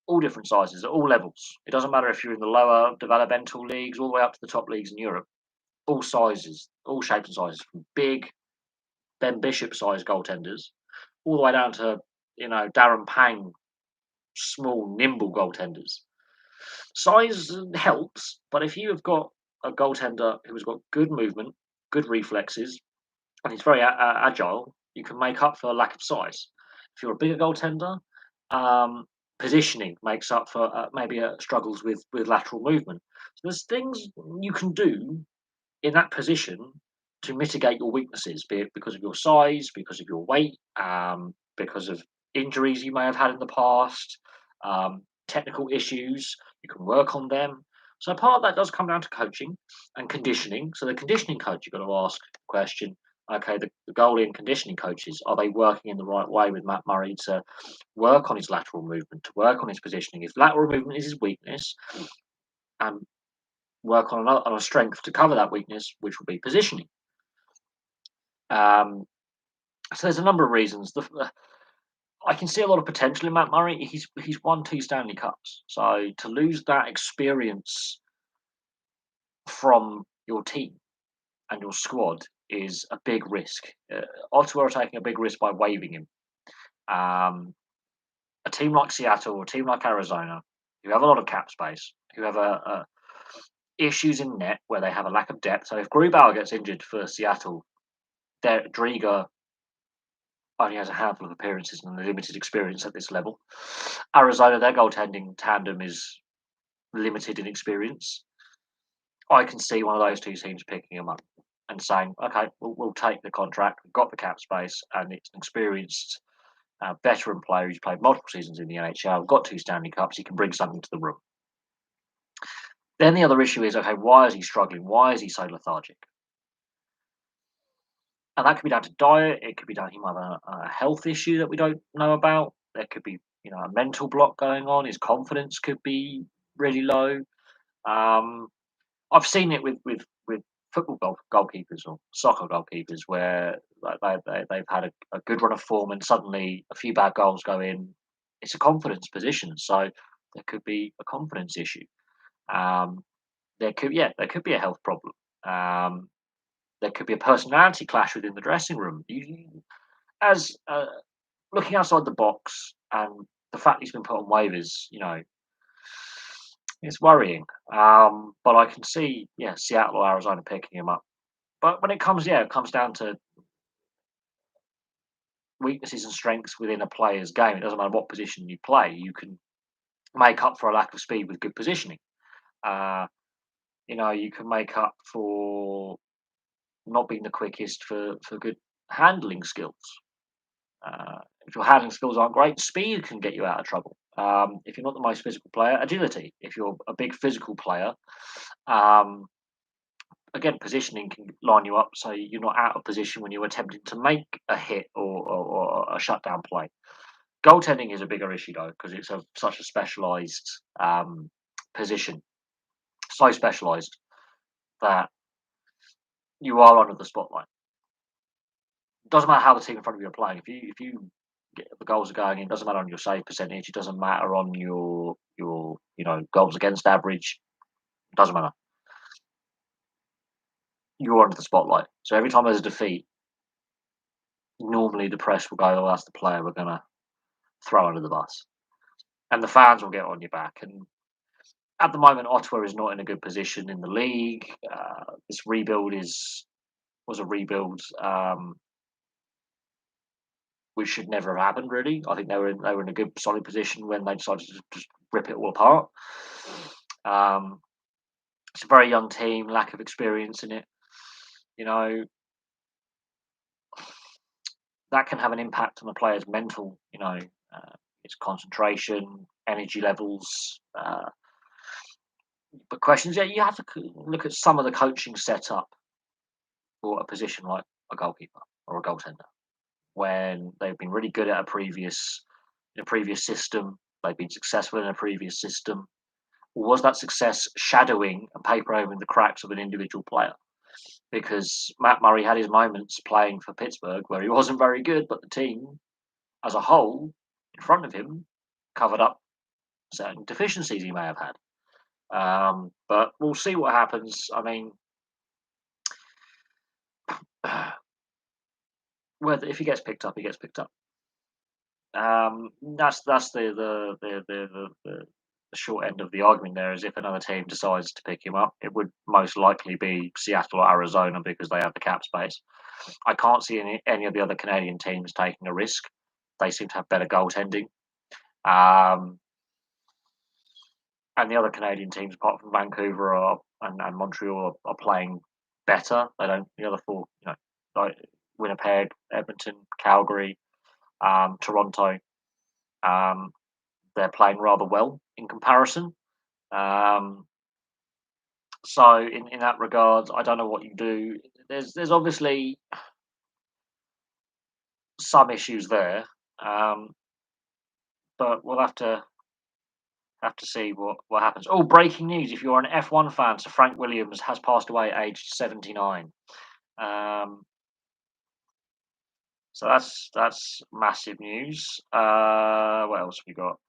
All different sizes at all levels. It doesn't matter if you're in the lower developmental leagues all the way up to the top leagues in Europe. All sizes, all shapes and sizes, from big Ben Bishop sized goaltenders all the way down to Darren Pang, small, nimble goaltenders. Size helps, but if you have got a goaltender who has got good movement, good reflexes, and he's very agile, you can make up for a lack of size. If you're a bigger goaltender, positioning makes up for maybe struggles with lateral movement. So there's things you can do in that position to mitigate your weaknesses, be it because of your size, because of your weight, because of injuries you may have had in the past, technical issues. You can work on them. So part of that does come down to coaching and conditioning. So the conditioning coach, you've got to ask the question, okay, the goalie and conditioning coaches, are they working in the right way with Matt Murray to work on his lateral movement, to work on his positioning? If lateral movement is his weakness, and work on a strength to cover that weakness, which would be positioning. Um, so there's a number of reasons. I can see a lot of potential in Matt Murray. He's won 2 Stanley Cups, so to lose that experience from your team and your squad is a big risk. Ottawa are taking a big risk by waiving him. Um, a team like Seattle or a team like Arizona, who have a lot of cap space, who have a issues in net where they have a lack of depth. So if Grubauer gets injured for Seattle, Driga only has a handful of appearances and limited experience at this level. Arizona, their goaltending tandem is limited in experience. I can see one of those two teams picking him up and saying, "Okay, we'll take the contract. We've got the cap space, and it's an experienced veteran player who's played multiple seasons in the NHL. Got 2 Stanley Cups. He can bring something to the room." Then the other issue is, okay, why is he struggling? Why is he so lethargic? And that could be down to diet. It could be down. He might have a health issue that we don't know about. There could be, a mental block going on. His confidence could be really low. Um, I've seen it with football goalkeepers or soccer goalkeepers where like they've had a good run of form and suddenly a few bad goals go in. It's a confidence position, so there could be a confidence issue. Um, there could be a health problem. Um, there could be a personality clash within the dressing room. As looking outside the box and the fact he's been put on waivers, it's worrying. But I can see, Seattle or Arizona picking him up. But when it comes down to weaknesses and strengths within a player's game. It doesn't matter what position you play. You can make up for a lack of speed with good positioning. Uh, you can make up for not being the quickest for good handling skills. If your handling skills aren't great, speed can get you out of trouble. If you're not the most physical player, agility. If you're a big physical player, um, again, positioning can line you up so you're not out of position when you're attempting to make a hit or a shutdown play. Goaltending is a bigger issue though because it's such a specialised position, so specialised that you are under the spotlight. Doesn't matter how the team in front of you are playing. If you get the goals are going in, doesn't matter on your save percentage. It doesn't matter on your goals against average. Doesn't matter. You're under the spotlight. So every time there's a defeat, normally the press will go, "Oh, that's the player we're gonna throw under the bus," and the fans will get on your back. And at the moment, Ottawa is not in a good position in the league. This rebuild was a rebuild which should never have happened. Really, I think they were in a good solid position when they decided to just rip it all apart. Um, it's a very young team, lack of experience in it. You know that can have an impact on the player's mental. Its concentration, energy levels. But questions, you have to look at some of the coaching setup for a position like a goalkeeper or a goaltender when they've been really good at a previous system, they've been successful in a previous system. Or was that success shadowing and paper over the cracks of an individual player? Because Matt Murray had his moments playing for Pittsburgh where he wasn't very good, but the team as a whole in front of him covered up certain deficiencies he may have had. But we'll see what happens. I mean, whether if he gets picked up, he gets picked up. That's the short end of the argument. There is if another team decides to pick him up, it would most likely be Seattle or Arizona because they have the cap space. I can't see any of the other Canadian teams taking a risk. They seem to have better goaltending. Um, and the other Canadian teams, apart from Vancouver and Montreal, are playing better. They don't. The other four, like Winnipeg, Edmonton, Calgary, Toronto, um, they're playing rather well in comparison. Um, so in that regard, I don't know what you do. There's obviously some issues there, um, but we'll have to see what happens. Oh, breaking news! If you're an F1 fan, Sir Frank Williams has passed away aged 79. Um, so that's massive news. What else have we got?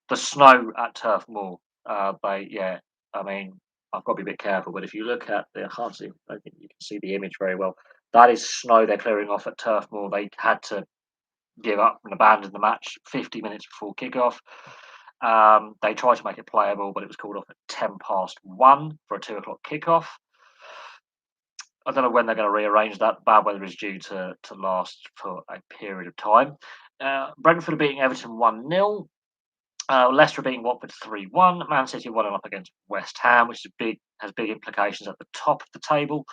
The snow at Turf Moor. Yeah. I mean, I've got to be a bit careful, but if you look at I can't see. I think you can see the image very well. That is snow they're clearing off at Turf Moor. They had to give up and abandon the match 50 minutes before kickoff. They tried to make it playable, but it was called off at 1 for a 2 o'clock kickoff. I don't know when they're going to rearrange that. Bad weather is due to last for a period of time. Brentford are beating Everton 1-0. Leicester beating Watford 3-1. Man City 1-0 up against West Ham, which has big implications at the top of the table.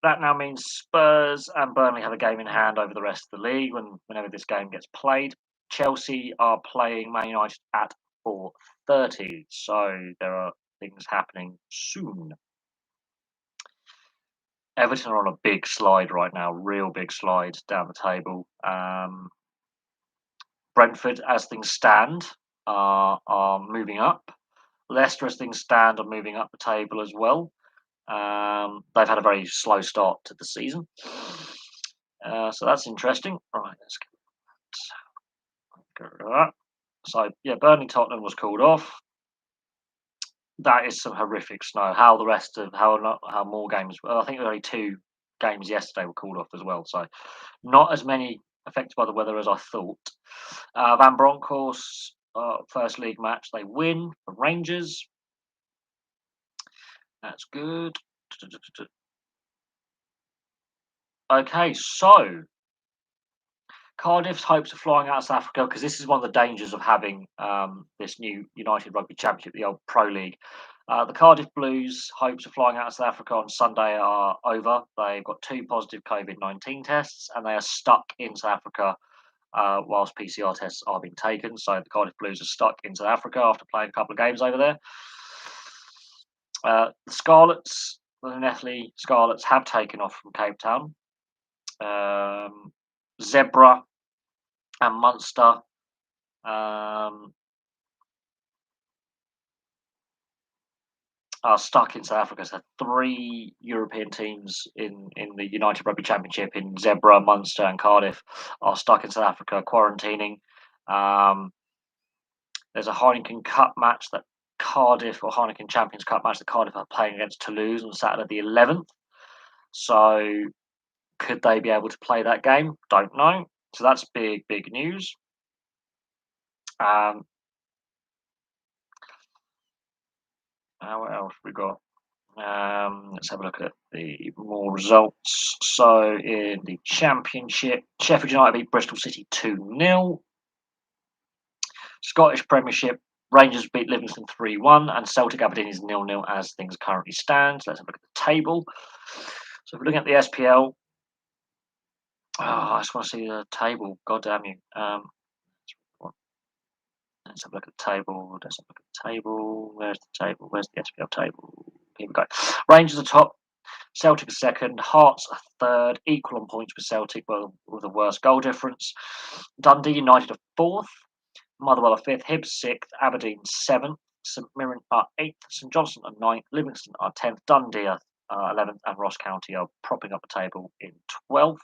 That now means Spurs and Burnley have a game in hand over the rest of the league whenever this game gets played. Chelsea are playing Man United at 4:30, so there are things happening soon. Everton are on a big slide right now, real big slide down the table. Brentford, as things stand, are moving up. Leicester, as things stand, are moving up the table as well. They've had a very slow start to the season. So that's interesting. Right, let's go rid of that. So, yeah, Burnley Tottenham was called off. That is some horrific snow. How more games? Well, I think only 2 games yesterday were called off as well. So, not as many affected by the weather as I thought. Van Bronckhorst, first league match, they win for Rangers. That's good. Okay, so Cardiff's hopes of flying out of South Africa, because this is one of the dangers of having this new United Rugby Championship, the old Pro League. The Cardiff Blues' hopes of flying out of South Africa on Sunday are over. They've got 2 positive COVID-19 tests, and they are stuck in South Africa whilst PCR tests are being taken. So the Cardiff Blues are stuck in South Africa after playing a couple of games over there. The Scarlets, the Netherlands Scarlets, have taken off from Cape Town. Zebra and Munster are stuck in South Africa. So 3 European teams in the United Rugby Championship in Zebra, Munster, and Cardiff are stuck in South Africa quarantining. There's a Heineken Cup match that Cardiff, or Heineken Champions Cup match that Cardiff are playing against Toulouse on Saturday the 11th. So could they be able to play that game? Don't know. So that's big news. What else we got? Let's have a look at the more results. So in the Championship, Sheffield United beat Bristol City 2-0. Scottish Premiership, Rangers beat Livingston 3-1, and Celtic Aberdeen is 0-0 as things currently stand. So let's have a look at the table. So if we're looking at the SPL, I just want to see the table. God damn you. Let's have a look at the table. Where's the table? Where's the SPL table? Here we go. Rangers are top. Celtic are second. Hearts are third. Equal on points with Celtic, well, with a worse goal difference. Dundee United are fourth. Motherwell are fifth. Hibs sixth. Aberdeen seventh. St Mirren are eighth. St Johnstone are ninth. Livingston are 10th. Dundee are 11th. And Ross County are propping up the table in 12th.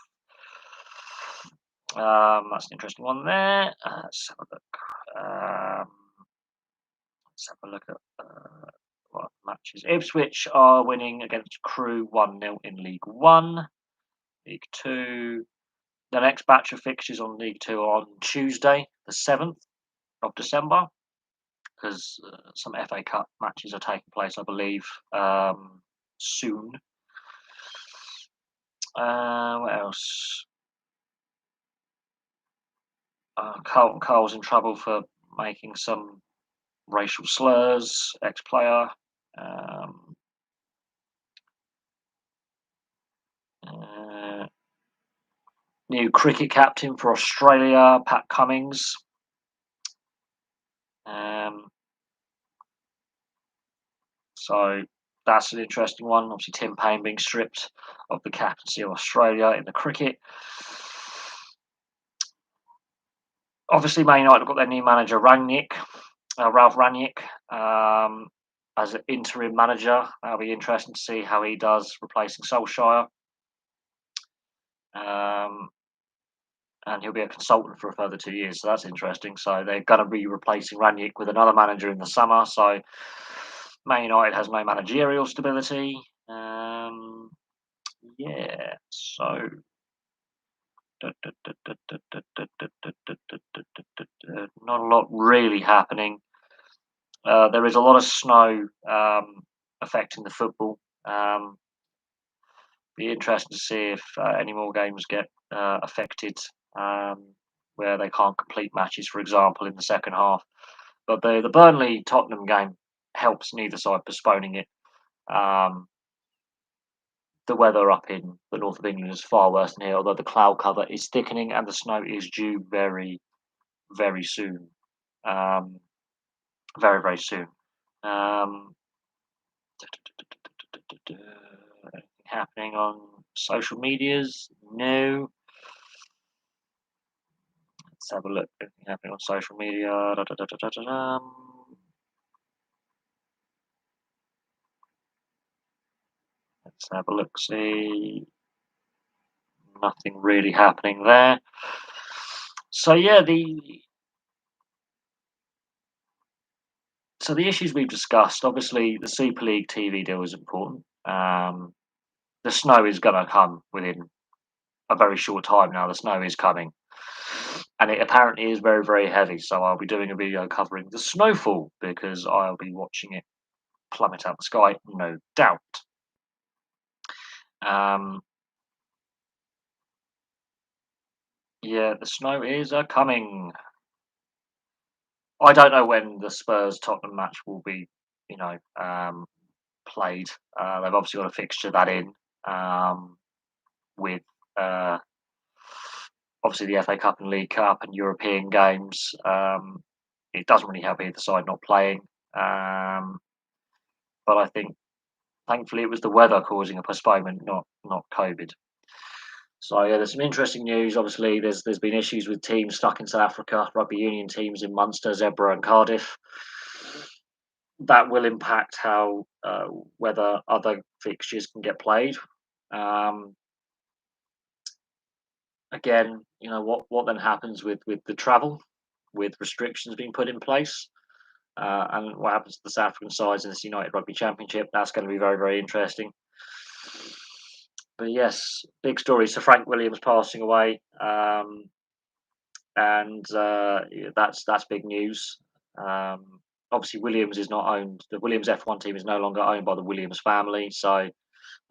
That's an interesting one there. Let's have a look. Let's have a look at what matches. Ipswich are winning against Crewe 1-0 in League One. League Two. The next batch of fixtures on League Two are on Tuesday, the 7th of December, because some FA Cup matches are taking place, I believe, soon. What else? Carlton Cole's in trouble for making some racial slurs, ex-player. New cricket captain for Australia, Pat Cummins. So that's an interesting one. Obviously, Tim Payne being stripped of the captaincy of Australia in the cricket. Obviously, Man United have got their new manager, Ralph Rangnick, as an interim manager. That'll be interesting to see how he does replacing Solskjaer. And he'll be a consultant for a further 2 years, so that's interesting. So they're going to be replacing Rangnick with another manager in the summer. So Man United has no managerial stability. Yeah, so not a lot really happening. There is a lot of snow affecting the football. Be interesting to see if any more games get affected where they can't complete matches, for example, in the second half. But the Burnley Tottenham game helps neither side postponing it. The weather up in the north of England is far worse than here, although the cloud cover is thickening and the snow is due very, very soon. Very, very soon. Anything happening on social medias? No. Let's have a look. Anything happening on social media? Let's have a look. See. Nothing really happening there. So yeah, the issues we've discussed. Obviously, the Super League TV deal is important. The snow is going to come within a very short time now. The snow is coming, and it apparently is very, very heavy. So I'll be doing a video covering the snowfall because I'll be watching it plummet out the sky, no doubt. Yeah, the snow is coming. I don't know when the Spurs Tottenham match will be, played. They've obviously got a fixture that in with obviously the FA Cup and League Cup and European games. It doesn't really help either side not playing. But I think thankfully it was the weather causing a postponement, not COVID. So yeah, there's some interesting news. Obviously, there's been issues with teams stuck in South Africa, rugby union teams in Munster, Zebra, and Cardiff. That will impact how whether other fixtures can get played. Again, what then happens with the travel, with restrictions being put in place, and what happens to the South African sides in this United Rugby Championship. That's going to be very, very interesting. But yes, big story. So Frank Williams passing away, and that's big news. Obviously, Williams is not owned. The Williams F1 team is no longer owned by the Williams family, so I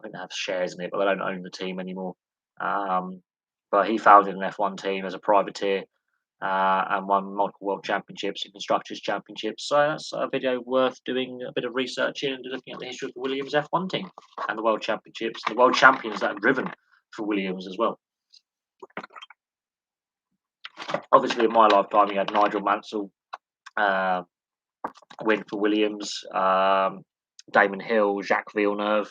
think they have shares in it, but they don't own the team anymore. But he founded an F1 team as a privateer and won multiple world championships and constructors championships. So that's a video worth doing a bit of research in and looking at the history of the Williams F1 team and the world championships and the world champions that have driven for Williams as well. Obviously, in my lifetime, you had Nigel Mansell win for Williams, Damon Hill, Jacques Villeneuve.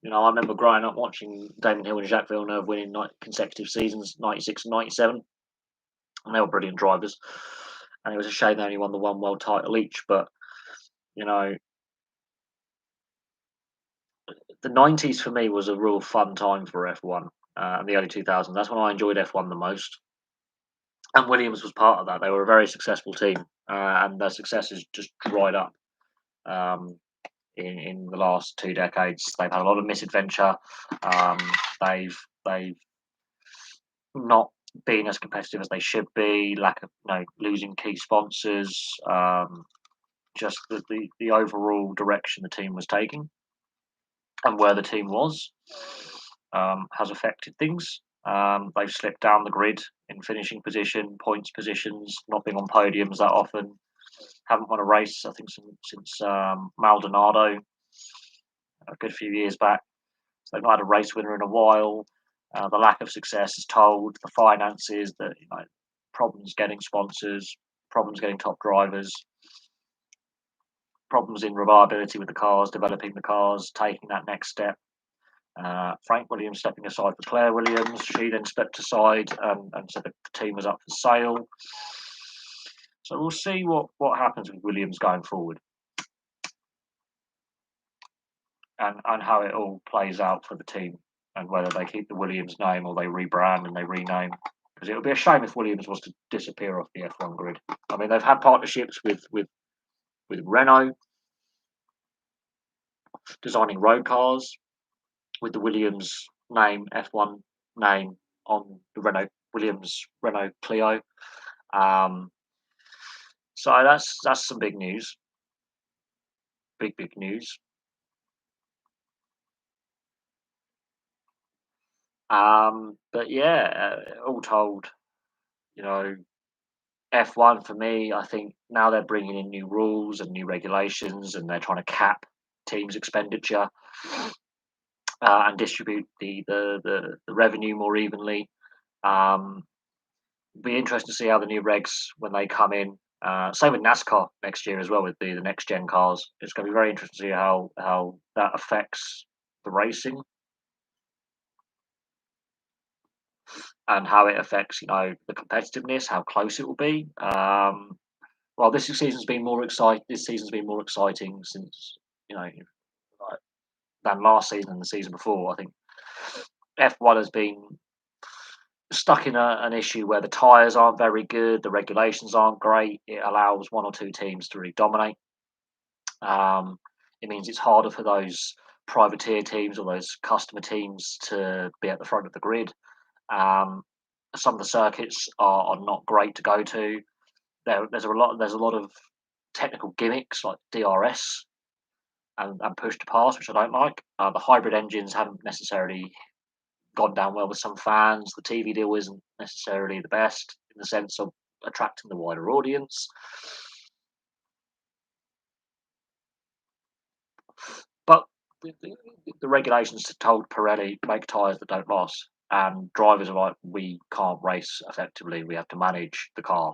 I remember growing up watching Damon Hill and Jacques Villeneuve winning consecutive seasons, 96 and 97. And they were brilliant drivers. And it was a shame they only won the one world title each. But, the 90s for me was a real fun time for F1 and the early 2000s. That's when I enjoyed F1 the most. And Williams was part of that. They were a very successful team. And their success has just dried up. In the last 2 decades, they've had a lot of misadventure. They've not been as competitive as they should be. Lack of losing key sponsors. Just the overall direction the team was taking and where the team was has affected things. They've slipped down the grid in finishing position, points positions, not being on podiums that often. Haven't won a race, I think, since Maldonado a good few years back. So they've not had a race winner in a while. The lack of success is told. The finances, the problems getting sponsors, problems getting top drivers, problems in reliability with the cars, developing the cars, taking that next step. Frank Williams stepping aside for Claire Williams. She then stepped aside and said that the team was up for sale. So we'll see what happens with Williams going forward, and how it all plays out for the team, and whether they keep the Williams name or they rebrand and they rename. Because it would be a shame if Williams was to disappear off the F1 grid. I mean, they've had partnerships with Renault, designing road cars, with the Williams name, F1 name on the Renault Clio. So that's some big news. Big news. But yeah, all told, F1 for me, I think now they're bringing in new rules and new regulations, and they're trying to cap teams' expenditure and distribute the revenue more evenly. Be interesting to see how the new regs when they come in. Same with NASCAR next year as well with the next gen cars. It's going to be very interesting to see how that affects the racing and how it affects the competitiveness, how close it will be. Well, this season's been more exciting. This season's been more exciting since like, than last season and the season before. I think F1 has been stuck in an issue where the tyres aren't very good, the regulations aren't great. It allows one or two teams to really dominate. It means it's harder for those privateer teams or those customer teams to be at the front of the grid. Some of the circuits are not great to go to. There's a lot of technical gimmicks like DRS and push to pass, which I don't like. The hybrid engines haven't necessarily gone down well with some fans. The TV deal isn't necessarily the best in the sense of attracting the wider audience. But the regulations told Pirelli make tyres that don't last, and drivers are like, we can't race effectively. We have to manage the car,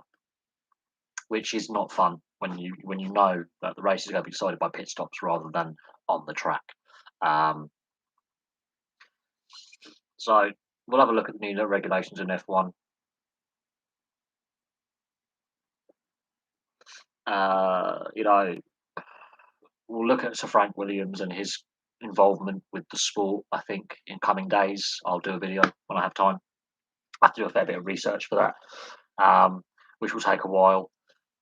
which is not fun when you know that the race is going to be decided by pit stops rather than on the track. So we'll have a look at the new regulations in F1. We'll look at Sir Frank Williams and his involvement with the sport. I think in coming days I'll do a video when I have time. I have to do a fair bit of research for that, which will take a while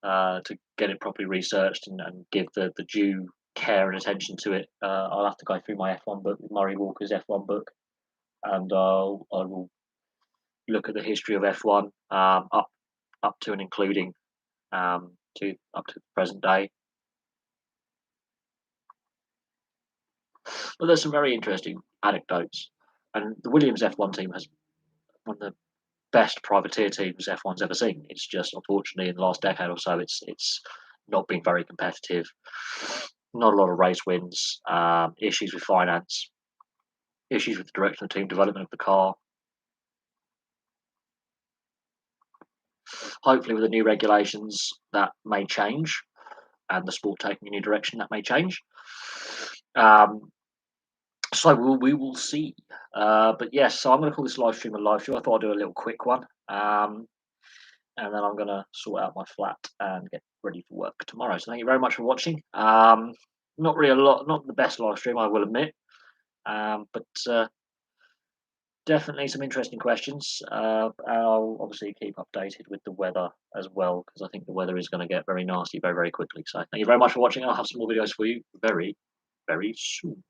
to get it properly researched and give the due care and attention to it. I'll have to go through my F1 book, Murray Walker's F1 book, and I will look at the history of F1 up to and including up to the present day. But there's some very interesting anecdotes, and the Williams F1 team has one of the best privateer teams F1's ever seen. It's just unfortunately in the last decade or so, it's not been very competitive. Not a lot of race wins, issues with finance, issues with the direction of team development of the car. Hopefully, with the new regulations, that may change, and the sport taking a new direction, that may change. So we will see. But yes, so I'm going to call this live stream a live stream. I thought I'd do a little quick one. And then I'm going to sort out my flat and get ready for work tomorrow. So thank you very much for watching. Not really not the best live stream, I will admit. But definitely some interesting questions. I'll obviously keep updated with the weather as well, because I think the weather is going to get very nasty very, very quickly. So thank you very much for watching. I'll have some more videos for you very, very soon.